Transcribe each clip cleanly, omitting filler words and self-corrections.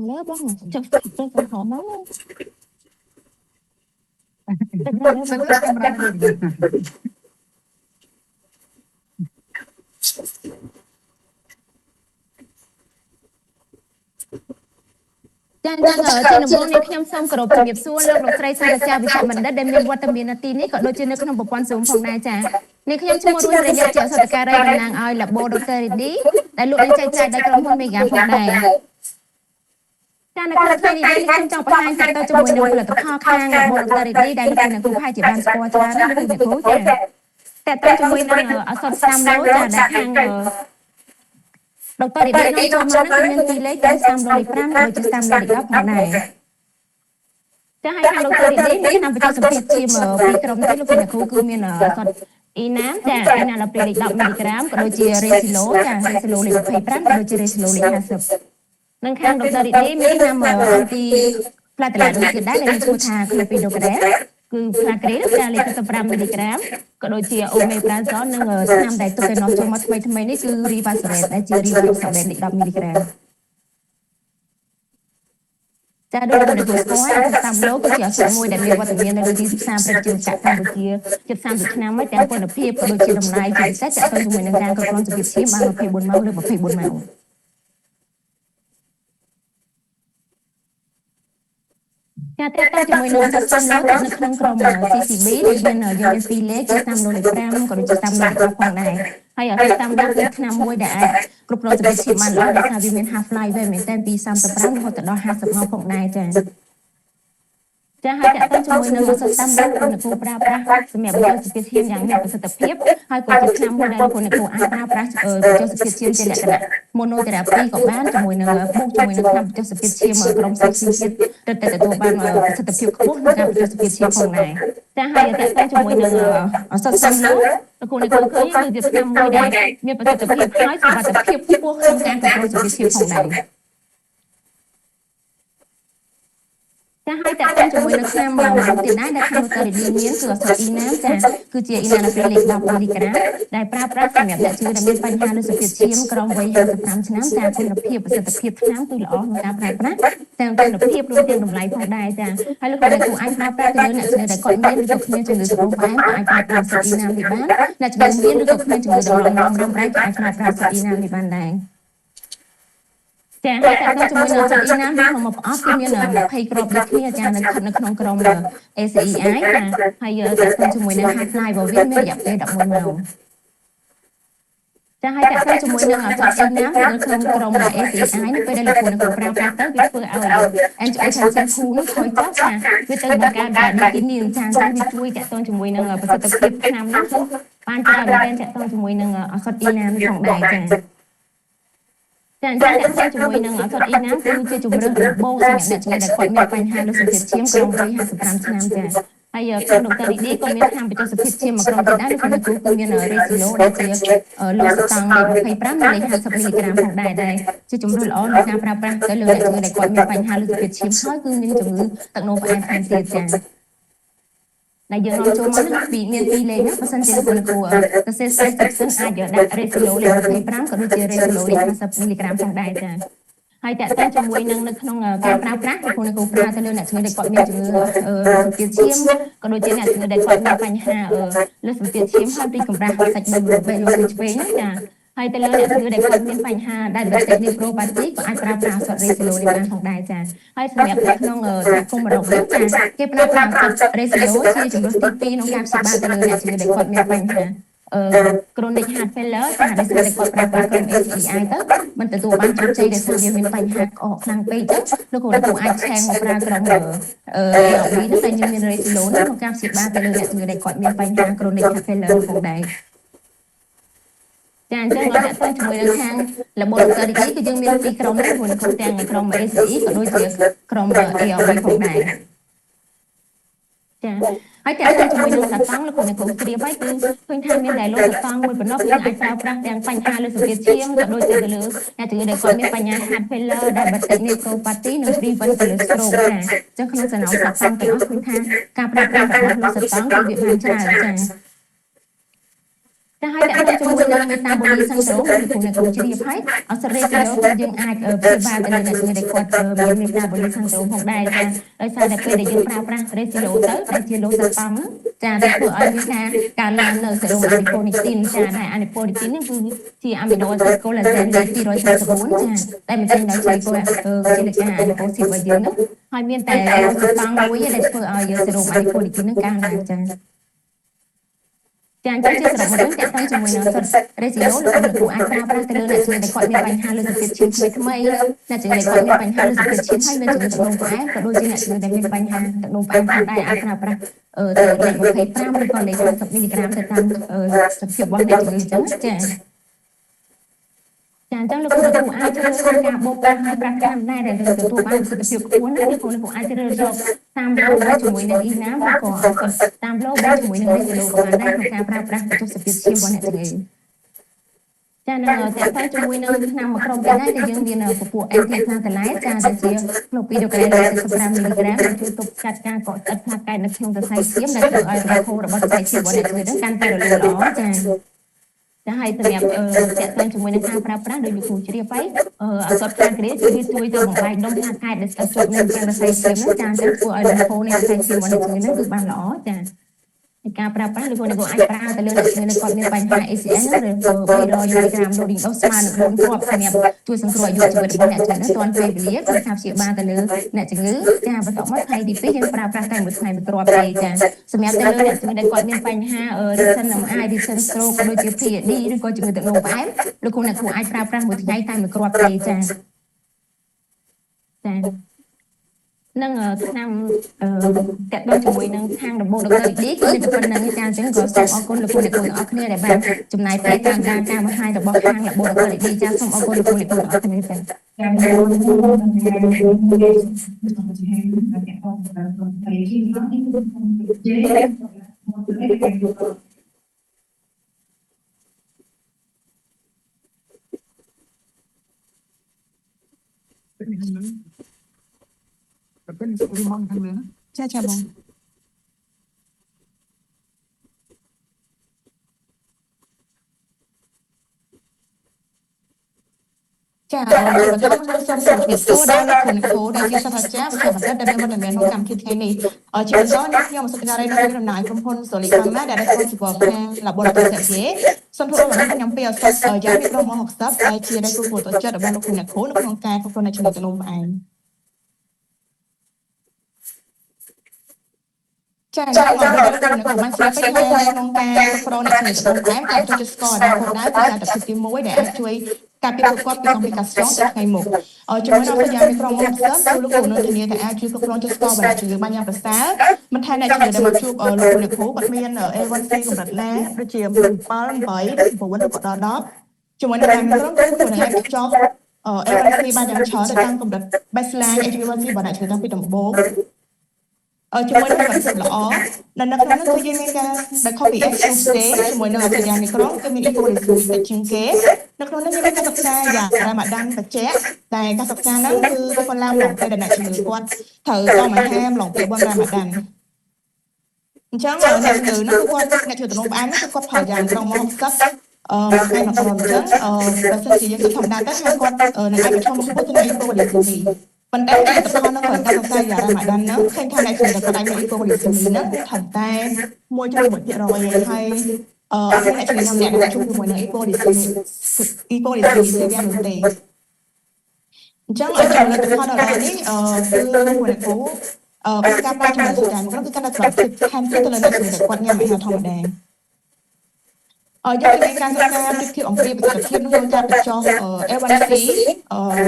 លើបងចុះទៅហមមកទឹកណាលើបងកាមេរ៉ាដូចចា៎ជាដំបូងនេះខ្ញុំសូមគោរពជំរាបសួរលោកស្រីសារាចាវិជ្ជបណ្ឌិតដែលមានវត្តមាននៅទីនេះក៏ដូចជានៅក្នុងប្រព័ន្ធ Zoom ផងដែរចា៎នេះខ្ញុំឈ្មោះរួចរយៈជាអសតការីតំណាងឲ្យ Labo Dr. Reddy ដែលលក់និងចែកចាយដោយក្រុមហ៊ុន Mega ផងដែរចា៎នៅក្នុងថ្ងៃនេះខ្ញុំចង់បង្ហាញទៅជាមួយនឹងផលិតផលខាង Labo Dr. Reddy ដែលលោកអ្នកគ្រូផាយជាបានស្គាល់ច្រើនគឺអ្នកគ្រូចា៎តែទៅជាមួយនឹងអសតស្តាំឡូចា៎ដែលខាងដុកទ័ររីឌីខ្ញុំចូលមកនឹងមាន2លេខតាមស្តាំឡូលេខ5ហើយជាស្តាំឡូលេខ10ផងដែរចា៎ហើយខាងដុកទ័ររីឌីមានឆ្នាំបច្ចេកវិទ្យាជាពីក្រុមនេះលោកអ្នកគ្រូគឺមានអសតអ៊ីណាមចាអ៊ីណាឡូព្រីលេខ10មីលីក្រាមក៏ដូចជារេស៊ីឡូចារេស៊ីឡូលេខ25ក៏ដូចជារេស៊ីឡូលេខ50និងខាងដុកទ័ររីឌីមានឆ្នាំអានទីផ្លាតឡាដូចជាដែរដែលមានឈ្មោះថាក្លូពីដូក្រាគឺផ្លាក្រេចាលេខ45មីលីក្រាមក៏ដូចជាអូមេប្រាហ្សននិងឆ្នាំដែលទុកឯនោះចូលមកថ្មីនេះគឺរីវ៉ាសរ៉េតដែលជារីវ៉ាសរ៉េតលេខ10មីលីក្រាមចាដូចនៅក្នុងស្គាល់តាមឡូគឺជាអសមួយដែលមានវត្តមាននៅលើទីផ្សារប្រជាជនកម្ពុជាជិត30ឆ្នាំហើយទាំងគុណភាពក៏ដូចជាតម្លៃជាពិសេសចាក់ទៅជាមួយនឹងការគ្រប់គ្រងសុខភាពបាន24ម៉ោងឬ24ម៉ោងចាតើតើជាមួយនឹងសិស្សាមឡូនៅក្នុងក្រុម CCB ដែលមានយើងមាន2លេខគឺតាមឡូលេខ5ក៏ដូចជាតាមឡូលេខ10ផងដែរហើយអត់តាមឡូគឺឆ្នាំមួយដែលអាចគ្រប់គ្រងសុខភាពបានល្អដោយសារវាមាន half life វាមែនតែពី35រហូតដល់50ម៉ោងផងដែរចា៎ចាហើយតើតើជាមួយនឹងសិស្សាមឡូលោកគ្រូប្រើប្រាស់សម្រាប់បញ្ចូលសុខភាពយ៉ាងមានប្រសិទ្ធភាពហើយក៏ជាឆ្នាំមួយដែលលោកគ្រូអាចប្រើប្រាស់បញ្ចូលសុខភាពជាលក្ខណៈ monotherapy ក៏បានជាមួយនឹងពុកជាមួយនឹងឆ្នាំបញ្ចូលសុខភាពជាក្រុម CCB ទៅទទួលបានប្រសិទ្ធភាពខ្ពស់ក្នុងការបញ្ចូលសុខភាពជាផងដែរចាហើយតើតើជាមួយនឹងសិស្សាមឡូលោកគ្រូឃើញគឺជាឆ្នាំមួយដែលមានប្រសិទ្ធភាពហើយសុវត្ថិភាពខ្ពស់ក្នុងការគ្រប់គ្រងសុខភាពផងដែរចាហើយតើតើជាមួយនឹងឆ្នាំមួយទៀតដែរដែលខាងទៅរីឌីមានគឺអសតអ៊ីណាមចាគឺជាអ៊ីណាណាព្រីលេខ10មីលីក្រាមដែលប្រើប្រាស់សម្រាប់អ្នកជំងឺដែលមានបញ្ហាលើសុខភាពឈាមក្រោមវ័យ55ឆ្នាំចាគុណភាពប្រសិទ្ធភាពថ្នាំគឺល្អក្នុងការប្រើប្រាស់ទាំងគុណភាពរួមទាំងតម្លៃផងដែរចាហើយលោកគ្រូអាចប្រើប្រាស់ទៅលើអ្នកជំងឺដែលគាត់មានឬក៏គ្មានជំងឺស្រពោផ្អែមក៏អាចប្រើប្រាស់អសតអ៊ីណាមនេះបានអ្នកជំងឺមានឬក៏គ្មានជំងឺដង្ហើមរំរ៉ៃក៏អាចប្រើប្រាស់អសតអ៊ីណាមនេះបានដែរចាហើយតើតើជាមួយនឹងអសតអ៊ីណាមក្នុងមួយប្រអប់គឺមាន20គ្រាប់ដូចគ្នាចានៅក្នុងក្រុម ACEI ចាហើយតើតើជាមួយនឹង half life របស់វាមានរយៈពេល11ម៉ោងចាហើយតើតើជាមួយនឹងអសតអ៊ីណាមនៅក្នុងក្រុម ACEI នៅពេលដែលលោកគ្រូប្រើប្រាស់ទៅវាធ្វើឲ្យ angiotensin គូនោះខូចចុះចាវាទៅបង្កើត diabetes ចាវាជួយតើតើជាមួយនឹងប្រសិទ្ធភាពថ្នាំនោះបានច្រើនមែនតើតើជាមួយនឹងអសតអ៊ីណាមនេះផងដែរចាចាតើជាមួយនឹងអសតអ៊ីណាមគឺជាជំរឿនដំបូងសម្រាប់អ្នកជំងឺដែលគាត់មានបញ្ហាលើសុខភាពឈាមក្រោមវ័យ55ឆ្នាំចាហើយខាងដុកទ័ររីឌីក៏មានឆ្នាំបញ្ចុះសុខភាពឈាមមួយក្រុមទៀតដែរគឺគឺមានរេស៊ីឡូដែលជាឡូស្តង់លេខ25និងលេខ50មីលីក្រាមផងដែរដែលជាជំរឿនល្អក្នុងការប្រើប្រាស់ទៅលើអ្នកជំងឺដែលគាត់មានបញ្ហាលើសុខភាពឈាមហើយគឺមានជំងឺទឹកនោមផ្អែមថែមទៀតចាដែលយើងនាំចូលមកនេះពីមាន2លេខណាបើសិនជាលោកគ្រូទៅសេស្ត្រសិនអាចដាក់រេស៊ីឡូលេខ25ក៏ដូចជារេស៊ីឡូលេខ50មីលីក្រាមផងដែរចាហើយតើតើជាមួយនឹងនៅក្នុងការប្រើប្រាស់លោកគ្រូប្រើទៅលើអ្នកជំងឺដែលគាត់មានជំងឺសុខភាពឈាមក៏ដូចជាអ្នកជំងឺដែលគាត់មានបញ្ហាលើសុខភាពឈាមហើយពីកម្រាស់សាច់ដុំរបេះលោកឆ្វេងចាហើយទៅលើអ្នកជំងឺដែលគាត់មានបញ្ហា diabetic nephropathy ក៏អាចប្រើប្រាស់អសតរេស៊ីឡូនេះបានផងដែរចាហើយសម្រាប់នៅក្នុងសហគមន៍អឺរ៉ុបចាគេប្រើប្រាស់អសតរេស៊ីឡូជាជំរើសទី2ក្នុងការព្យាបាលទៅលើអ្នកជំងឺដែលគាត់មានបញ្ហា chronic heart failure ចាដែលស្គាល់តែគាត់ប្រើប្រាស់ក្រុម ACEI ទៅមិនទទួលបានជោគជ័យដោយសារវាមានបញ្ហាក្អកខ្លាំងពេកទៅលោកគ្រូអាចឆែងមកប្រើក្រុមAOB នេះតែយើងមានរេស៊ីឡូនេះក្នុងការព្យាបាលទៅលើអ្នកជំងឺដែលគាត់មានបញ្ហា chronic heart failure ផងដែរចាអញ្ចឹងតើតើជាមួយនឹងខាង Labo Dr. Reddy គឺយើងមានពីរក្រុមនេះមួយក្រុមទាំងក្រុម ACE ក៏ដូចជាក្រុម AOB ផងដែរចាហើយតើជាមួយនឹងសាតង់លោកគ្រូជ្រាបហើយគឺឃើញថាមានតែលោកសាតង់មួយប៉ុណ្ណោះយើងអាចប្រើប្រាស់ទាំងបញ្ហាលើសុខភាពឈាមក៏ដូចជាទៅលើអ្នកជំងឺដែលគាត់មានបញ្ហា heart failure diabetic nephropathy និង prevent ទៅលើ stroke ចាអញ្ចឹងក្នុងចំណោមសាតង់ទាំងអស់ឃើញថាការប្រើប្រាស់របស់លោកសាតង់គឺវាបានច្រើនចាចាហើយតើជាមួយនឹង metabolic syndrome លោកគ្រូអ្នកគ្រូជ្រាបហើយអសរេស៊ីឡូគឺយើងអាចព្យាបាលទៅលើអ្នកជំងឺដែលគាត់មាន metabolic syndrome ផងដែរចាដោយសារតែពេលដែលយើងប្រើប្រាស់ resilo ទៅដែលជា losartan ចាដែលធ្វើឲ្យមានការកើនឡើងនៅសេរ៉ូម adiponectin ចាដែល adiponectin នេះគឺជា amino acid collagen លេខ234ចាដែលបញ្ចេញដោយជាលេខា adipocyte របស់យើងនោះហើយមានតែ losartan មួយដែលធ្វើឲ្យសេរ៉ូម adiponectin នឹងកើនឡើងចាចាអញ្ចឹងជាសរុបមកវិញតើតើជាមួយនឹងសិត resilo លោកគ្រូអាចប្រើប្រាស់ទៅលើអ្នកជំងឺដែលគាត់មានបញ្ហាលើសភាពឈាមថ្មីអ្នកជំងឺដែលគាត់មានបញ្ហាលើសភាពឈាមហើយមានជំងឺទឹកនោមផ្អែមក៏ដូចជាអ្នកជំងឺដែលមានបញ្ហាទឹកនោមផ្អែមផងដែរអាចប្រើប្រាស់ទៅលេខ25ឬក៏លេខ50មីលីក្រាមទៅតាមសភាពរបស់អ្នកជំងឺអញ្ចឹងចាចាអញ្ចឹងលោកគ្រូអាចជ្រើសរើសការបូកប្រាស់ហើយប្រាស់តាមដែរដែលទទួលបានប្រសិទ្ធភាពខ្ពស់ណាស់លោកគ្រូអាចជ្រើសរើសតាមឡូជាមួយនឹងអ៊ីណាឬក៏តាមឡូជាមួយនឹងលេខគីឡូក៏បានដែរក្នុងការប្រើប្រាស់ប្រសិទ្ធភាពឈាមរបស់អ្នកជំងឺចានឹងតែទៅជាមួយនឹងឆ្នាំមួយក្រុមពីដែរដែលយើងមានពពួក anti-platelet ចាដែលជា clopidogrel 45មីលីក្រាមដែលជួយទប់ស្កាត់ការកកស្អិតផ្លាកែតនៅក្នុងសរសៃឈាមដែលធ្វើឲ្យរបបរបស់សរសៃឈាមរបស់អ្នកជំងឺនឹងកាន់តែរលូនល្អចាចាហើយសម្រាប់តាក់ទងជាមួយនឹងការប្រើប្រាស់ដោយលោកគ្រូជ្រាបហើយអសតផ្លាក្រេគឺវាជួយទៅបំបែកដុំផ្លាកែតដែលស្ថិតជាប់នៅក្នុងសរសៃឈាមនោះចាទៅធ្វើឲ្យលំហូរនៃសរសៃឈាមរបស់អ្នកជំងឺនឹងគឺបានល្អចាในการប្រើប្រាស់លោកគ្រូអាចប្រើទៅលើអ្នកជំងឺដែលគាត់មានបញ្ហា ACN ឬក៏300មីលីក្រាម loading dose ស្មើនឹង4គ្រាប់សម្រាប់ជួយសង្គ្រោះអាយុជីវិតរបស់អ្នកជំងឺទាន់ពេលវេលាគឺថាព្យាបាលទៅលើអ្នកជំងឺចាបន្ទាប់មកថ្ងៃទី2យើងប្រើប្រាស់តែមួយថ្ងៃមួយគ្រាប់ទេចាសម្រាប់ទៅលើអ្នកជំងឺដែលគាត់មានបញ្ហា recent MI recent stroke ក៏ដូចជា PAD ឬក៏ជំងឺទឹកនោមផ្អែមលោកគ្រូអាចប្រើប្រាស់មួយថ្ងៃតែមួយគ្រាប់ទេចានឹងឆ្នាំតាក់ទងជាមួយនឹងខាងដំបូងដុកទ័រឌីគឺមានតែប៉ុណ្្នឹងចាអញ្ចឹងក៏សូមអរគុណលោកគ្រូអ្នកគ្រូទាំងអស់គ្នាដែលបានចំណាយពេលតាមដានការបង្ហាញរបស់ខាងដំបូងដុកទ័រឌីចាសូមអរគុណលោកគ្រូអ្នកគ្រូទាំងអស់គ្នាចាเป็นรีมอนทั้งเลยนะใช่บงចាបន្តមកសូមជម្រាបសួរដល់លោកគ្រូដែលជាសាស្ត្រាចារ្យវិទ្យាសាស្ត្រដែលមានវត្តមានក្នុងកម្មវិធីថ្ងៃនេះជាបន្តនេះខ្ញុំសូមការនៅក្នុងដំណើរក្រុមហ៊ុនសូលីកាណាដែលធ្វើជាខាង Laboratory Technique សូមធ្វើរបស់ខ្ញុំពីអសតយ៉ាងមីក្រូម៉ូ60ដែលជាដៃគូប្រតិចិត្តរបស់លោកគ្រូអ្នកគ្រូនៅក្នុងការគ្រប់គ្រងនៃជំងឺទឹកនោមផ្អែមចា៎ខ្ញុំបានស្គាល់ពីក្នុងការគ្រប់គ្រងនៃជំងឺទឹកនោមផ្អែមការជួយស្គាល់អនាគតដែរគឺការទឹកទី1ដែលអាចជួយការពីគាត់ពីកំពីកាសចងទៅថ្ងៃមុខជាមួយនឹងយ៉ាងមីក្រូម៉ូ60លោកគ្រូនឹងធានាថាអាចជួយគ្រប់គ្រងជួយស្គាល់បណ្ដាជំងឺបានយ៉ាងប្រសើរមិនថាអ្នកជំងឺដែលមកជួបលោកគ្រូអ្នកគ្រូគាត់មាន A1C កម្រិតណាដូចជា7 8 9ឬក៏ដល់10ជាមួយនឹងយ៉ាងមីក្រូគឺគាត់នឹងអាចចោះA1C បានយ៉ាងច្រើនទៅតាមកម្រិត baseline A1C របស់អ្នកជំងឺតាំងពីដំបូងជាមួយនឹងប្រសិទ្ធល្អនៅក្នុងនោះគឺយើងមានការដែល copy action stage ជាមួយនឹងអាយ៉ាមីក្រូគឺមាន equalization តិចជាងគេនៅក្នុងនោះយើងមានការសិក្សាយ៉ាងរ៉ាម៉ាដានបច្ចៈតែការសិក្សាហ្នឹងគឺគាត់ឡើងមកពេលដែលអ្នកជំងឺគាត់ត្រូវតមអាហារឡងពេលបុណ្យរ៉ាម៉ាដានអញ្ចឹងអ្នកជំងឺហ្នឹងគឺគាត់អ្នកជំងឺទំនោរផ្អែមហ្នឹងគឺគាត់ប្រើយ៉ាងក្រុមមកសិក្សាថ្ងៃមកក្រុមអញ្ចឹងបើសិនជាយើងគិតធម្មតាទៅហើយគាត់នឹងអាចប្រឈមមុខទៅនឹង equalizationប៉ុន្តែតែតើនៅក្នុងការសិក្សាយ៉ាងរ៉ាម៉ាដានហ្នឹងឃើញថាអ្នកជំងឺគាត់អាចមាន equalization ហ្នឹងថែមតែ1.1%ហើយអ្នកជំងឺអ្នកជួបជាមួយនឹង equalization យ៉ាងនោះទេអញ្ចឹងចំណុចទីផលដល់នេះគឺមួយគ្រូពីការប្រើចំណុចទីតាមគឺការសម្រាប់ថែមទៀតទៅលើអ្នកជំងឺគាត់ញ៉ាំអាហារធម្មតាយើងមានការសិក្សាពីភាពអំពីប្រសិទ្ធភាពក្នុងការបញ្ចុះ A1C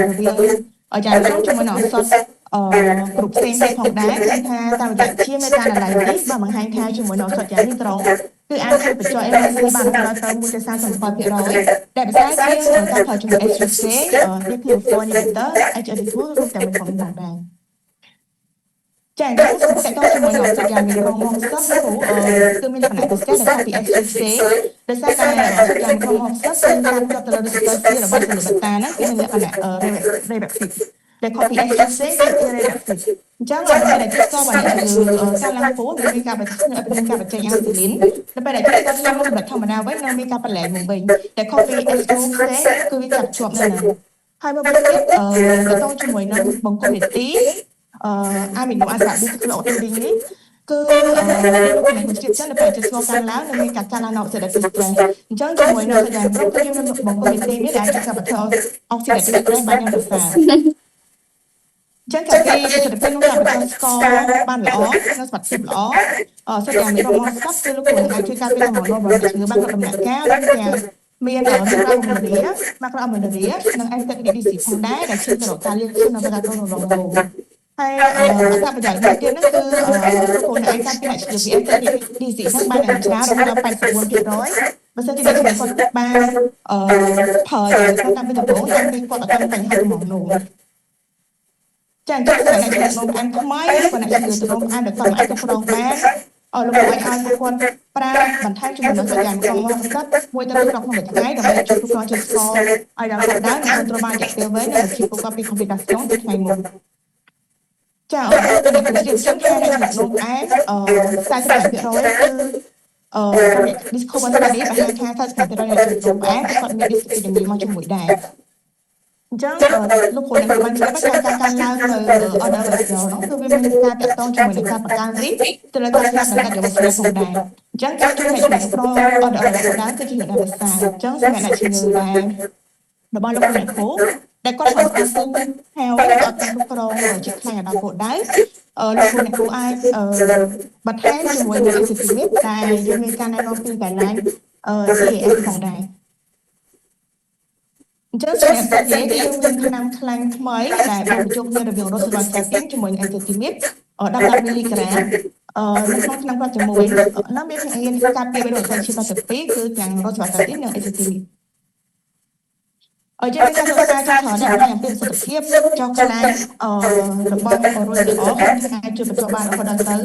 រវាងយ៉ាងក្នុងជាមួយនឹងអសតគ្រប់ផ្សេងផងដែរគឺថាតាមរយៈជាមេតាណាឡៃនេះបានបង្ហាញថាជាមួយនឹងអសតយ៉ាងនេះត្រង់គឺអាចជួយបញ្ចុះ A1C បានដល់ទៅ1.37%ដែលភាសាជាការផលជាមួយ HCC DPO4 inhibitor HSD2 រួមទាំងមានផងដែរចា៎ខ្ញុំសូមតជាមួយនឹងអសតយ៉ាងមីក្រូម៉ូ60គឺមានលក្ខណៈពិសេសដែលពី HCC ដោយសារតែអសតយ៉ាងមីក្រូម៉ូ60គឺការផ្គត់ទៅលើ receptor របស់សេលបតាហ្នឹងគឺមានលក្ខណៈ reactiveដែល copy HCC គឺ reactive អ ចឹងនៅពេលដែលជួយស្គាល់បានជំងឺការឡើងពោះមានការបច្ចេកអាស៊ីលីននៅពេលដែលជួយស្គាល់ឆ្នាំនោះសម្រាប់ធម្មតាវិញនៅមានការបន្លែងមកវិញតែខុសពីអេស្ត្រូផ្សេងគឺវាចាប់ជាប់នៅហ្នឹងហើយមួយវិញទៀតទៅតជាមួយនឹងបង្គោលនីតិអាមីណូអាសាឌីក្លូតឌីងនេះគឺមានជាតិចឹងនៅពេលជួយស្គាល់ការឡើងនៅមានការឡើងអុកស៊ីដេទីវ stress អញ្ចឹងជាមួយនឹងយ៉ាងព្រោះគឺយើងមានបង្គោលនីតិនេះដែលជួយកាត់បន្ថយអុកស៊ីដេទីវ stress បានយ៉ាងប្រសើរចឹងកាពីប្រសិទ្ធភាពក្នុងការបន្តស្កបានល្អនិងសុខភាពល្អសិតតែមានរមស្កប់គឺលោកគ្រូអាចជួយការពាររបស់របស់ជំងឺបានគ្រប់ដំណាក់កាលដូចជាមានម៉ាក្រូអមេរីនិងអេនតិកឌីស៊ីផងដែរដែលជួយទៅរកការលៀងខ្លួននៅក្នុងក្នុងរងនោមហើយអត្ថប្រយោជន៍មួយទៀតហ្នឹងគឺលោកគ្រូអាចការពារអ្នកជំងឺពីអេនតិកឌីស៊ីហ្នឹងបានយ៉ាងច្រើនរហូតដល់ 84% បើសិនជាអ្នកជំងឺគាត់បានផលក្នុងការវិនិយោគតាមពីគាត់អត់មានបញ្ហាក្នុងនោមចាអញ្ចឹងសម្រាប់អ្នកជំងឺអានថ្មីគាត់អ្នកជំងឺទៅអានដល់គាត់អាចគ្រប់គ្រងបានលោកអាចឲ្យគាត់ប្រើបន្ថែមជាមួយនឹងយ៉ាងក្នុងមកស្កាត់មួយទៅក្នុងមួយថ្ងៃដើម្បីជួយគ្រប់គ្រងជួយស្គាល់ឲ្យដល់គាត់ដែរនិងត្រូវបានចាក់ពេលវែងនិងជាប្រកបពី computation ទៅថ្ងៃមុនចាអរគុណទៅជាជំនឿថាអ្នកជំងឺអាន40% គឺdiscover study បានថា40% នៃជំងឺអានគាត់មាន disability មកជាមួយដែរអញ្ចឹងលោកគ្រូបានប្រាប់ថាការឡើងនៅ order ratio នោះគឺវាមានការតាក់ទងជាមួយនឹងការបង្កើនរីកទៅលើការស្ដាប់និងការយល់ស្គាល់ផងដែរអញ្ចឹងការជួយអ្នកជំងឺ order ratio ដែរគឺជាអ្នកដែលសាអញ្ចឹងសម្រាប់អ្នកជំងឺដែររបស់លោកគ្រូដែលគាត់បានស្គាល់ហើយគាត់គ្រប់គ្រងជាខ្លាំងដល់គោលដៅលោកគ្រូអាចបន្ថែមជាមួយនឹង institute ដែលយើងមានការណែនាំពី guideline CAS ផងដែរអញ្ចឹងសម្រាប់តែយើងមានឆ្នាំខ្លាញ់ថ្មីដែលបានបញ្ចូលគ្នារវាងរ៉ូស្វ៉ាសាទីនជាមួយនឹង antihistamine 10 មីលីក្រាមនៅក្នុងឆ្នាំគាត់ជាមួយនៅមានការពាររោគសាច់ឈាម82គឺទាំងរ៉ូស្វ៉ាសាទីននិង antihistamine យើងមានការសិក្សាចាស់ច្រើនអំពីប្រសិទ្ធភាពចុះខ្លាំងរបស់រុយល្អអាចជួយបញ្ចុះបានរហូតដល់ទៅ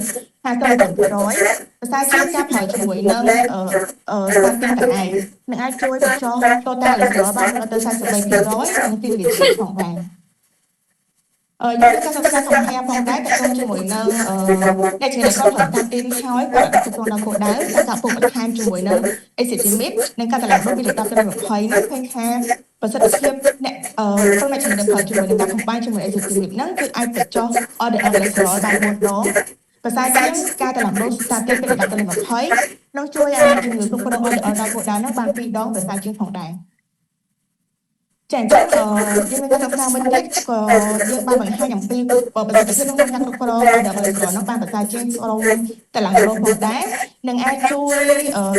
50%ភាសាជាការប្រើជាមួយនឹងស្តាំទាំងឯងនឹងអាចជួយបញ្ចុះ total cholesterol បានដល់ទៅ 43% និងទីលីជីផងដែរយើងមានការសិក្សាសំខាន់ផងដែរទៅជាមួយនឹងអ្នកជំនាញគាត់តាមទីនេះហើយគាត់ទទួលដល់គោលដៅតែការពុកបន្ថែមជាមួយនឹង acetamide និងការតម្លៃពីលី10ទៅ20នេះឃើញថាប្រសិទ្ធភាពអ្នកក្រុមអ្នកជំនាញប្រើជាមួយនឹងការcombineជាមួយ acetamide ហ្នឹងគឺអាចបញ្ចុះ LDL cholesterol បាន4ដងភាសាជាងការតម្លៃដូសស្តាទីនពីលី10ទៅ20នឹងជួយឲ្យជំងឺគ្រប់គ្រង LDL ដល់គោលដៅហ្នឹងបាន2ដងភាសាជាងផងដែរចាអញ្ចឹងយើងមានការសិក្សាមួយទៀតក៏យើងបានបង្ហាញអំពីប្រសិទ្ធភាពក្នុងការគ្រប់គ្រងដែលបានក្រនោះបានបកាជាងរងតឡើងរងផងដែរនឹងអាចជួយ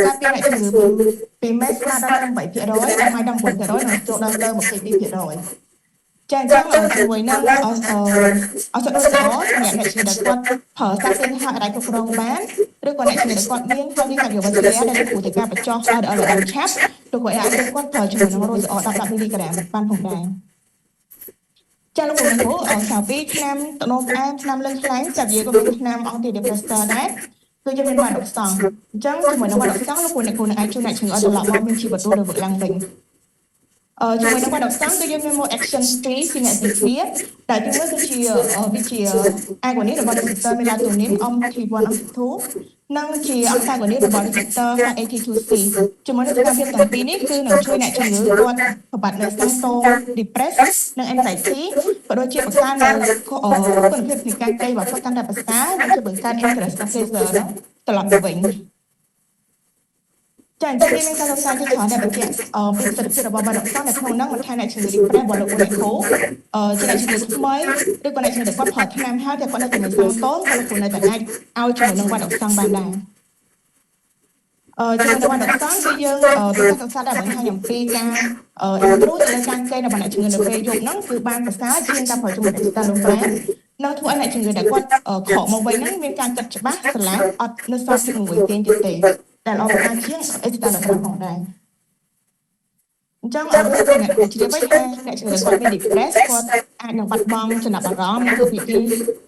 ការពារអ្នកជំងឺពីមេស្លាដល់8%ហើយដល់9%និងចូលដល់ទៅ22%ចាអញ្ចឹងជាមួយនឹងអសដូល្អអ្នកជំងឺដែលគាត់ប្រើសាស្ត្រហើយអាចគ្រប់គ្រងបានឬក៏អ្នកជំងឺដែលគាត់មានហើយការយកវិទ្យាដែលគួរតែការបញ្ចុះដល់ដល់ឆាប់ទោះបីអាចគាត់ប្រើជាមួយនឹងរ៉ូសអ10មីលីក្រាមបានផងដែរចាលោកគ្រូកាលពីឆ្នាំតំណផ្អែមឆ្នាំលើខ្លាំងចាប់យើងក៏មានឆ្នាំអង់ទីដេប្រេសតឺដែរគឺយើងមានវ៉ាដុកសង់អញ្ចឹងជាមួយនឹងវ៉ាដុកសង់លោកគ្រូអាចជួយអ្នកជំងឺឲ្យត្រឡប់មកមានជីវិតរស់រវើកឡើងវិញជាមួយនឹងវ៉ាដុកសង់គឺយើងមាន mode action 2ជាអ្នកទី2ដែលទី1គឺជាវាជា agonist របស់ receptor melatonin MT1 MT2 និងជាអង្សាកនេះរបស់ receptor AT2C ជាមួយនឹងការភាពទាំងពីរនេះគឺនឹងជួយអ្នកជំងឺគាត់ប្របាត់នៅ symptom depress និង anxiety ក៏ដូចជាបង្កើននៅគុណភាពនៃការគេងរបស់គាត់កាន់តែប្រសើរនិងជួយបង្កើន interest ក្នុង pleasure ត្រឡប់ទៅវិញចាអញ្ចឹងមានការសិក្សាជាច្រើនដែលបញ្ជាក់ពីប្រសិទ្ធភាពរបស់បាដុកសង់នៅក្នុងនោះមិនថាអ្នកជំងឺ depress របស់លោកគ្រូជាអ្នកជំងឺថ្មីឬក៏អ្នកជំងឺដែលគាត់ប្រើថ្នាំហើយតែគាត់នៅតែមាន symptom ក៏លោកគ្រូនៅតែអាចឲ្យជាមួយនឹងបាដុកសង់បានដែរជាមួយនឹងបាដុកសង់គឺយើងមានការសិក្សាដែលបង្ហាញអំពីការ improve ទៅលើការគេងរបស់អ្នកជំងឺនៅពេលយប់ហ្នឹងគឺបានប្រសើរជាងការប្រើជាមួយ acetaminophen នៅធ្វើឲ្យអ្នកជំងឺដែលគាត់ខកមកវិញហ្នឹងមានការគិតច្បាស់ស្រឡះអត់នៅសល់ពីមួយទៀតទេដែលល្អប្រហែលជាង acetaminophen ផងដែរអញ្ចឹងអ្នកជ្រាបវិញថាអ្នកជំងឺគាត់មាន depress គាត់អាចនឹងបាត់បង់ចំណាប់អារម្មណ៍និងទូពីទី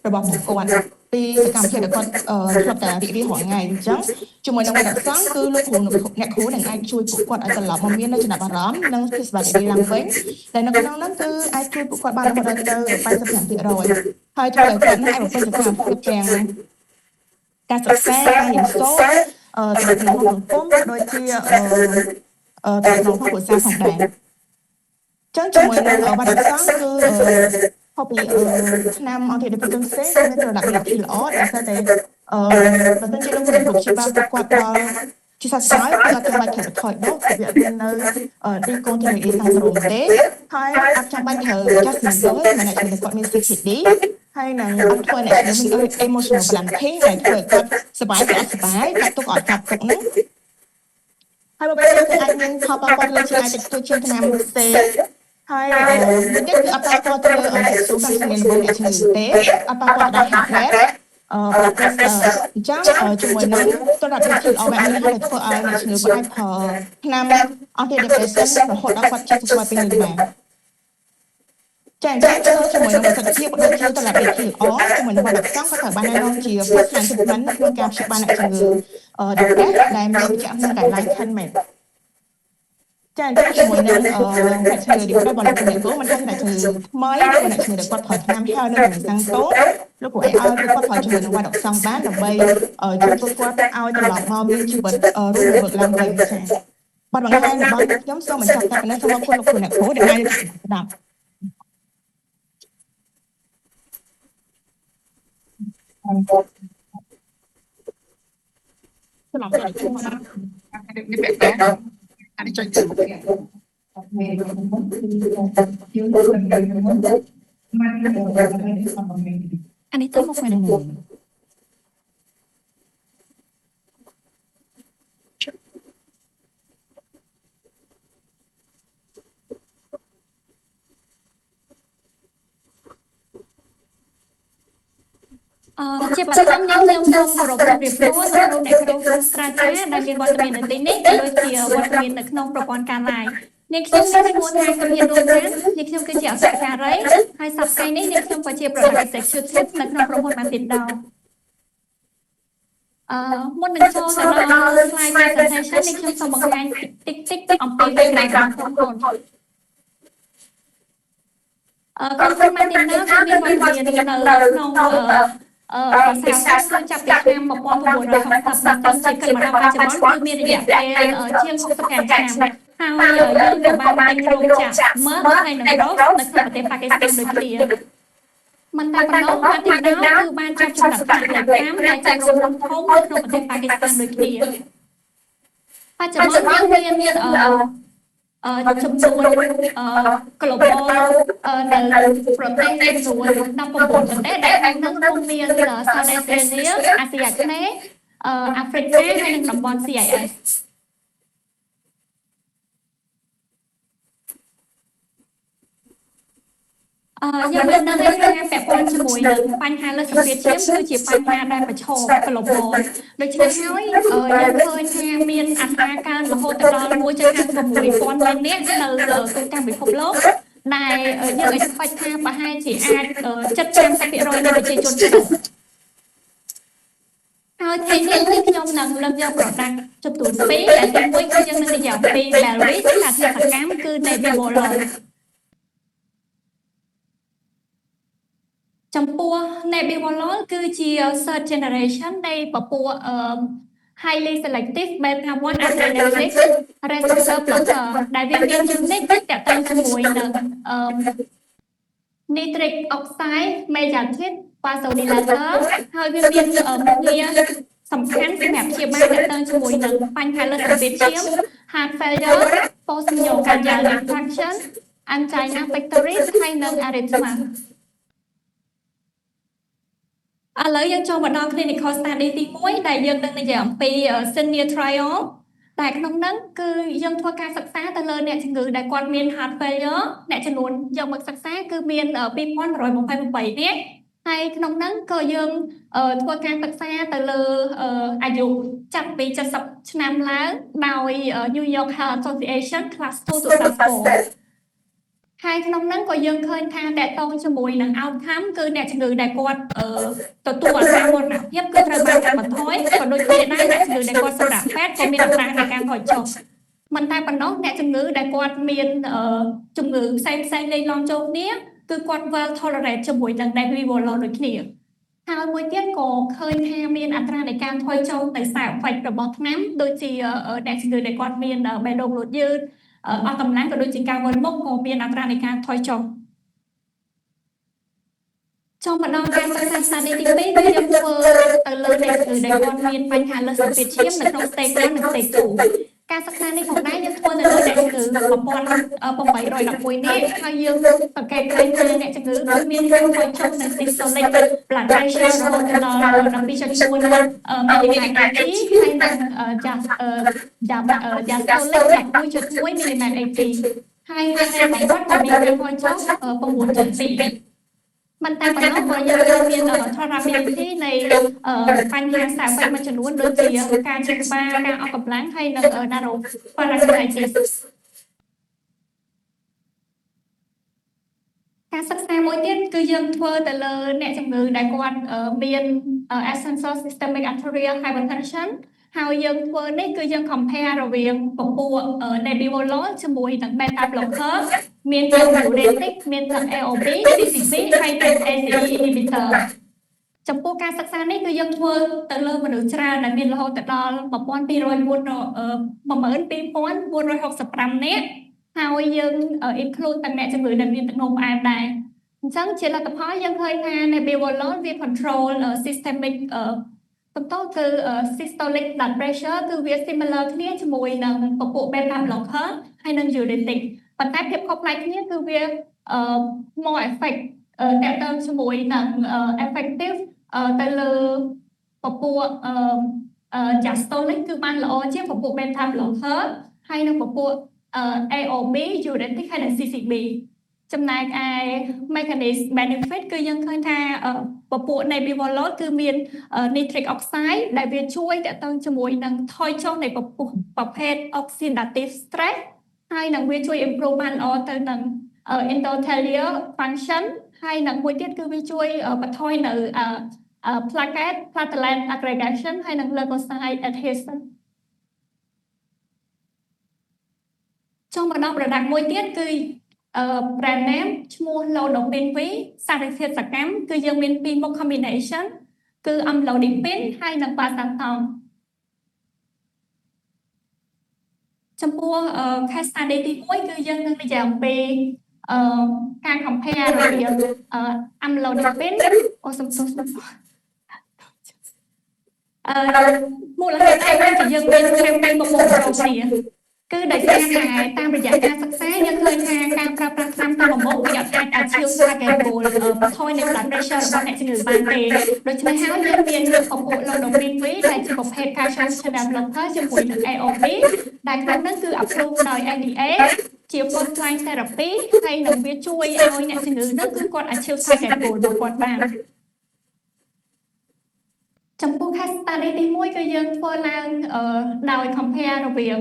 របស់ពួកគាត់ ពីសកម្មភាពដែលគាត់ធ្លាប់តែរីករាយរាល់ថ្ងៃអញ្ចឹងជាមួយនឹងវត្តសង្ឃគឺលោកគ្រូអ្នកគ្រូនឹងអាចជួយពួកគាត់ឲ្យត្រឡប់មកមាននៅចំណាប់អារម្មណ៍និងស្ថិតស្ថេរឡើងវិញដែលនៅក្នុងនោះគឺអាចជួយពួកគាត់បានរហូតដល់ទៅ85%ហើយជួយឲ្យគាត់នឹងអាចបំពេញសកម្មភាពទាំងការសិក្សាការរៀនសូត្រទៅក្នុងសង្គមដូចជាទៅក្នុងគ្រួសារផងដែរចឹងជាមួយនឹងវត្តសង្ឃគឺហូបពីឆ្នាំអន្តរជាតិផ្សេងៗគឺមានប្រដាប់វិធីល្អដែលស្ទើរតែបើសិនជាលោកគ្រូព្យាបាលគាត់ដល់ជាសស្រាយគឺអត់ចាំបាច់ត្រូវថយដុសវាអត់មាននៅទីកូនទៅអីខាងក្រោមទេហើយអត់ចាំបាច់ត្រូវ adjustment dose មិនអាចគាត់មាន CCD ហើយនឹងអត់ធ្វើអ្នកមាន emotional balancing ដែលធ្វើឲ្យគាត់សុបាយក៏អត់សុបាយកាត់ទុកអត់កាត់ទុកហ្នឹងហើយបើពេលគឺអាចមានផលប៉ះពាល់លើឆ្ងាយតិចតួចជាងឆ្នាំផ្សេងហើយនេះគឺអត់ប៉ះពាល់ទៅលើសុខភាពរបស់អ្នកជំងឺទេអត់ប៉ះពាល់ដល់ heart rate ប្រកាសអញ្ចឹងជាមួយនឹងតរ៉ាពីអបែបនេះហើយធ្វើឲ្យអ្នកជំងឺអាចផលឆ្នាំអន្តរជាតិរហូតដល់គាត់ចេះស្គាល់ពីនេះបានចាអញ្ចឹងជាមួយនឹងប្រសិទ្ធភាពដូចជាតរ៉ាពីល្អជាមួយនឹងវត្តសង្ឃក៏ត្រូវបានណែនាំជា first line treatment ក្នុងការព្យាបាលអ្នកជំងឺdepression ដែលមានជាក់នៅកន្លែងខាងមែនចាអញ្ចឹងជាមួយនឹងអ្នកជំងឺ depression របស់លោកគ្រូមិនថាអ្នកជំងឺថ្មីឬអ្នកជំងឺដែលគាត់ប្រើថ្នាំហើយនៅក្នុងសង្កូលោកគ្រូឲ្យគាត់ប្រើជាមួយនឹងវត្តសង្ឃបានដើម្បីជួយពួកគាត់ឲ្យត្រឡប់មកមានជីវិតរស់រវើកឡើងវិញចាបាត់បង្ហាញរបស់ខ្ញុំសូមបញ្ចប់តែប៉ុណ្ណេះសូមអរគុណលោកគ្រូអ្នកគ្រូដែលបានស្ដាប់ស្លាប់ទៅខ្ញុំមកនេះបែបទៅអានេះចុចទៅអានេះទៅមកវិញជាបឋមខ្ញុំសូមគោរពរៀបរួលនៅក្នុងអ្នកគ្រូសាស្ត្រាចារ្យដែលមានវត្តមាននៅទីនេះក៏ដូចជាវត្តមាននៅក្នុងប្រព័ន្ធការ live អ្នកខ្ញុំមានឈ្មោះថាកមានដួងចានអ្នកខ្ញុំគឺជាអក្សរការីហើយសប្តាហ៍នេះអ្នកខ្ញុំក៏ជា product executive នៅក្នុងក្រុមហ៊ុនបានទៀតដល់មុននឹងចូលទៅដល់ slide presentation នេះខ្ញុំសូមបង្ហាញតិចអំពី background របស់ក្រុមហ៊ុនក្រុមហ៊ុនបានទៀតដល់គឺមានវត្តមាននៅក្នុងភាសាគឺចាប់ពីឆ្នាំ1960ដល់ជាកិច្ចមកដល់បច្ចុប្បន្នគឺមានរយៈពេលជាង65ឆ្នាំហើយយើងក៏បានតែងរោងចក្រមើលហើយនឹងរកនៅក្នុងប្រទេសប៉ាគីស្ថានដូចគ្នាមិនតែប៉ុណ្ណោះបានទីដល់គឺបានចាប់ចំណាត់ថ្នាក់លេខ5ដែលជារោងធំនៅក្នុងប្រទេសប៉ាគីស្ថានដូចគ្នាបច្ចុប្បន្នយើងមានចំនួនglobal នៅប្រទេសចំនួន19ប្រទេសដែលក្នុងនោះមាន Southeast Asia អាស៊ីអាគ្នេយ៍អាហ្វ្រិកហើយនិងតំបន់ CIS យើងមាននៅនេះថាពាក់ព័ន្ធជាមួយនឹងបញ្ហាលើសសម្ពាធឈាមគឺជាបញ្ហាដែលប្រឈម global ដូច្នេះហើយយើងឃើញថាមានអត្រាកើនរហូតដល់ 1.56,000 លាននាក់នៅទូទាំងពិភពលោកដែលយើងអាចស្វែងថាប្រហែលជាអាច70% នៃប្រជាជនជាតិហើយថ្ងៃនេះខ្ញុំនឹងលើកយក product ចំនួន2ដែលទី1គឺយើងនឹងនិយាយអំពី berry ថាសកម្មគឺ Nebbiolo ចំពោះ Nebbiolo គឺជា third generation នៃពពួកhighly selective beta 1 adrenergic receptor blocker ដែលវាមាន unique តាក់ទងជាមួយនឹងnitric oxide mediated vasodilator ហើយវាមានមុខងារសំខាន់សម្រាប់ព្យាបាលតាក់ទងជាមួយនឹងបញ្ហាលើសសម្ពាធឈាម heart failure post myocardial infarction angina pectoris ហើយនិង arrhythmia ឥឡូវយើងចូលមកដល់ clinical study ទី1ដែលយើងនឹងនិយាយអំពី senior trial តែក្នុងហ្នឹងគឺយើងធ្វើការសិក្សាទៅលើអ្នកជំងឺដែលគាត់មាន heart failure អ្នកចំនួនយកមកសិក្សាគឺមាន 2128 នាក់ហើយក្នុងហ្នឹងក៏យើងធ្វើការសិក្សាទៅលើអាយុចាប់ពី70ឆ្នាំឡើងដោយ New York Heart Association Class 2 to Class 4 ហើយក្នុងហ្នឹងក៏យើងឃើញថាតកតងជាមួយនឹង outcome គឺអ្នកជំងឺដែលគាត់ទទួលអត្រាមរណភាពគឺត្រូវបានកាត់បន្ថយក៏ដូចគ្នាដែរអ្នកជំងឺដែលគាត់សម្រាប់ពេទ្យក៏មានអត្រានៃការថយចុះមិនតែប៉ុណ្ណោះអ្នកជំងឺដែលគាត់មានជំងឺផ្សេងលេងឡំចូលគ្នាគឺគាត់ well tolerate ជាមួយនឹង Nebivolol ដូចគ្នាហើយមួយទៀតក៏ឃើញថាមានអត្រានៃការថយចុះនៃ side effect របស់ថ្នាំដូចជាអ្នកជំងឺដែលគាត់មានបេះដូងរត់យឺតអស់កម្លាំងក៏ដូចជាការវិលមុខក៏មានអត្រានៃការថយចុះចូលមកដល់ការសិក្សាស្ថានភាពទី2គឺយើងធ្វើទៅលើអ្នកជំងឺដែលគាត់មានបញ្ហាលើសសម្ពាធឈាមនៅក្នុង stage 1 និង stage 2ការសិក្សានេះផងដែរយើងធ្វើទៅលើអ្នកជំងឺ1811នាក់ហើយយើងសង្កេតឃើញថាអ្នកជំងឺគឺមានការថយចុះនៅ systolic blood pressure រហូតដល់12.4 mmHg ហើយនឹង diastolic 1.1 mmHg ហើយនៅបំផុតក៏មានការថយចុះ 9.2មិនតែប៉ុណ្ណោះក៏យើងមាន tolerability នៃបញ្ហាសាវ័យមួយចំនួនដូចជាការជិះក្បាលការអស់កម្លាំងហើយនិង naropharyngitis ការសិក្សាមួយទៀតគឺយើងធ្វើទៅលើអ្នកជំងឺដែលគាត់មាន essential systemic arterial hypertension ហើយយើងធ្វើនេះគឺយើង compare រវាងពពួក Nebivolol ជាមួយនឹង beta blocker មានទាំង diuretic មានទាំង AOB CCB ហើយទាំង ACE inhibitor ចំពោះការសិក្សានេះគឺយើងធ្វើទៅលើមនុស្សច្រើនដែលមានរហូតដល់12,465 នាក់ហើយយើង include ទាំងអ្នកជំងឺដែលមានទឹកនោមផ្អែមដែរអញ្ចឹងជាលទ្ធផលយើងឃើញថា Nebivolol វា control systemic បន្តគឺ systolic blood pressure គឺវា similar គ្នាជាមួយនឹងពពួក beta blocker ហើយនិង diuretic ប៉ុន្តែភាពខុសប្លែកគ្នាគឺវា more effect តកតងជាមួយនឹង effective ទៅលើពពួក diastolic គឺបានល្អជាងពពួក beta blocker ហើយនិងពពួក AOB diuretic ហើយនិង CCB ចំណែកឯ mechanism benefit គឺយើងឃើញថាពពួក Nebivolol គឺមាន nitric oxide ដែលវាជួយតកតងជាមួយនឹងថយចុះនៃប្រភេទ oxidative stress ហើយនឹងវាជួយ improve បានល្អទៅនឹង endothelial function ហើយនឹងមួយទៀតគឺវាជួយបន្ថយនៅ platelet aggregation ហើយនឹង leukocyte adhesion ចូលមកដល់ product មួយទៀតគឺbrand name ឈ្មោះ Lodopin V សារធាតុសកម្មគឺយើងមានពីរមុខ combination គឺ amlodipine ហើយនិង valsartan ចំពោះ case study ទី1គឺយើងនឹងនិយាយអំពីការ compare រវាង amlodipine សំទោសមូលហេតុអីបានជាយើងមានពីរមុខគ្នាគឺដោយសារតែតាមរយៈការសិក្សាយើងឃើញថាការប្រើប្រាស់ថ្នាំទៅមុខវាអាចឈាមស្លាកកែគោលបន្ថយនៅ blood pressure របស់អ្នកជំងឺបានទេដូច្នេះហើយយើងមានពពួក Lodopin V ដែលជាប្រភេទ calcium channel blocker ជាមួយនឹង AOB ដែលក្នុងនោះគឺ approved ដោយ FDA ជា first line therapy ហើយនឹងវាជួយឲ្យអ្នកជំងឺនោះគឺគាត់អាចឈាមស្លាកកែគោលរបស់គាត់បានចំពោះ case study ទី1គឺយើងធ្វើឡើងដោយ compare រវាង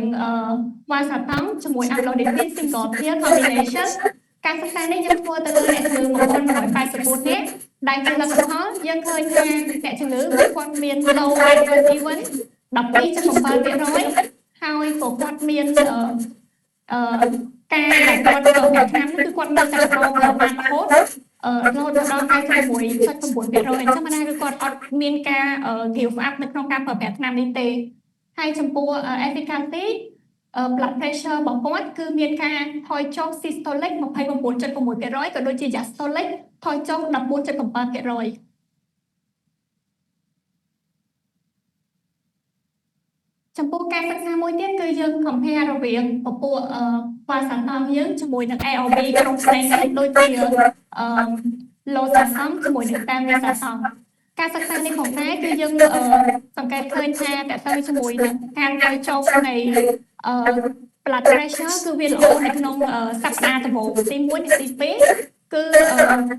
valsartan ជាមួយ amlodipine single pill combination ការសិក្សានេះយើងធ្វើទៅលើអ្នកជំងឺ1184នាក់ដែលជាលទ្ធផលយើងឃើញថាអ្នកជំងឺគាត់មាន low AT1 12.7% ហើយក៏គាត់មានការដែលគាត់ទៅតាមឆ្នាំគឺគាត់នៅតែបន្តបានរហូតរហូតដល់ 96.9% អញ្ចឹងមិនថាគឺគាត់អត់មានការ give up នៅក្នុងការប្រើប្រាស់ថ្នាំនេះទេហើយចំពោះ efficacy blood pressure របស់គាត់គឺមានការថយចុះ systolic 29.6% ក៏ដូចជា diastolic ថយចុះ 14.7%ចំពោះការសិក្សាមួយទៀតគឺយើង compare រវាងពពួក valsartan យើងជាមួយនឹង AOB ក្នុងផ្សេងដូចជាlosartan ជាមួយនឹង temsirtan ការសិក្សានេះផងដែរគឺយើងសង្កេតឃើញថាតើទៅជាមួយនឹងការថយចុះនៃblood pressure គឺវាល្អនៅក្នុងសប្តាហ៍ដំបូងទី1និងទី2គឺ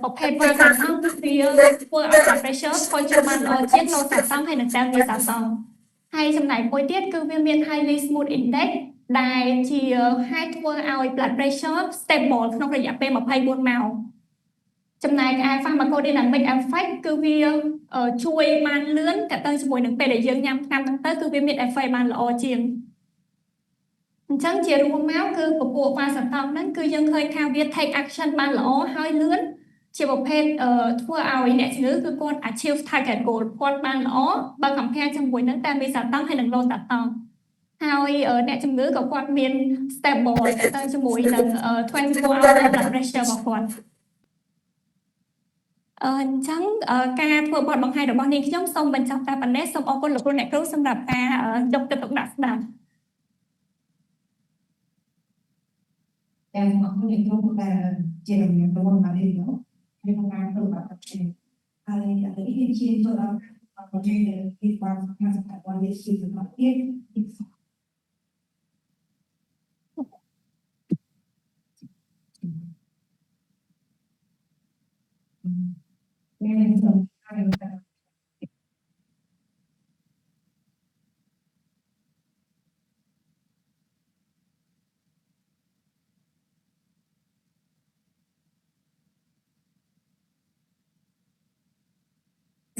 ប្រភេទ valsartan គឺវាធ្វើឲ្យ blood pressure ថយចុះបានល្អជាង losartan ហើយនិង temsirtan ហើយចំណែកមួយទៀតគឺវាមាន highly smooth index ដែលជាឲ្យធ្វើឲ្យ blood pressure stable ក្នុងរយៈពេល24 ម៉ោងចំណែកឯ pharmacodynamic effect គឺវាជួយបានលឿនតែទៅជាមួយនឹងពេលដែលយើងញ៉ាំថ្នាំហ្នឹងទៅគឺវាមាន effect បានល្អជាងអញ្ចឹងជារួមមកគឺពពួក Vasatom ហ្នឹងគឺយើងឃើញថាវា take action បានល្អហើយលឿនជាប្រភេទធ្វើឲ្យអ្នកជំងឺគឺគាត់ achieve target goal គាត់បានល្អបើ compare ជាមួយនឹង Temestatin ហើយនិង Losartan ហើយអ្នកជំងឺក៏គាត់មាន stable ទៅជាមួយនឹង24 hour blood pressure របស់គាត់អញ្ចឹងការធ្វើបទបង្ហាញរបស់នាងខ្ញុំសូមបញ្ចប់តែប៉ុណ្ណេះសូមអរគុណលោកគ្រូអ្នកគ្រូសម្រាប់ការយកចិត្តទុកដាក់ស្ដាប់ដែលមកក្នុងក្រុមដែលជាជំនាញរបស់បាននេះនោះហើយក្នុងការធ្វើបាត់ជាហើយនេះជាទៅដល់ប្រទេសដែលពីបានខាងសហព័ន្ធវិទ្យាសាស្ត្រទៀតមានសំខាន់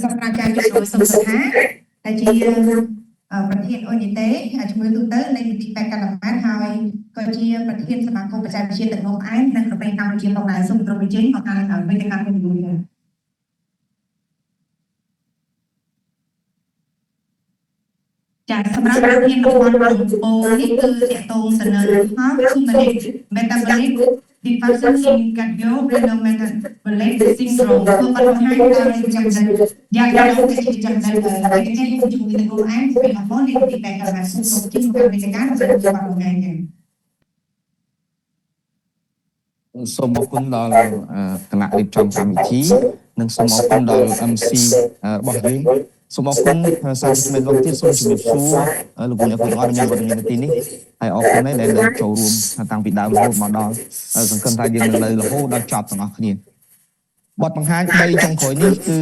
សម្រាប់ការជួយសុខសាដែលជាប្រធានអនិតេជំនួយទូទៅនៃវិទ្យាកាលម៉ានហើយក៏ជាប្រធានសមាគមបច្ចេកវិទ្យាទឹកនោមផ្អែមនិងប្រពៃកម្ពុជាផងដែរសូមគោរពអញ្ជើញមកកាន់វេទិកាមួយនេះចាសម្រាប់ប្រធានរបស់លោកអូនេះគឺតកតងទៅនឹង metabolic deficiency cardiovascular metabolic syndrome គឺបានបង្ហាញដល់ចំណាត់យ៉ាងណាទៅជាចំណាត់តែគេជួយទៅក្នុងអានពីអមនេះទីបែកការសុខភាពក្នុងវិទ្យាការរបស់បានបង្ហាញហ្នឹងសូមអរគុណដល់គណៈរៀបចំកម្មវិធីនិងសូមអរគុណដល់ MC របស់យើងសូមអរគុណសាស្ត្រមេលោកទៀតសូមជម្រាបសួរលោកអ្នកទាំងអស់មានវត្តមាននៅទីនេះហើយអរគុណដែលចូលរួមតាំងពីដើមរហូតមកដល់សង្ឃឹមថាយើងនៅលើរហូតដល់ចប់ទាំងអស់គ្នាបទបង្ហាញ3ចុងក្រោយនេះគឺ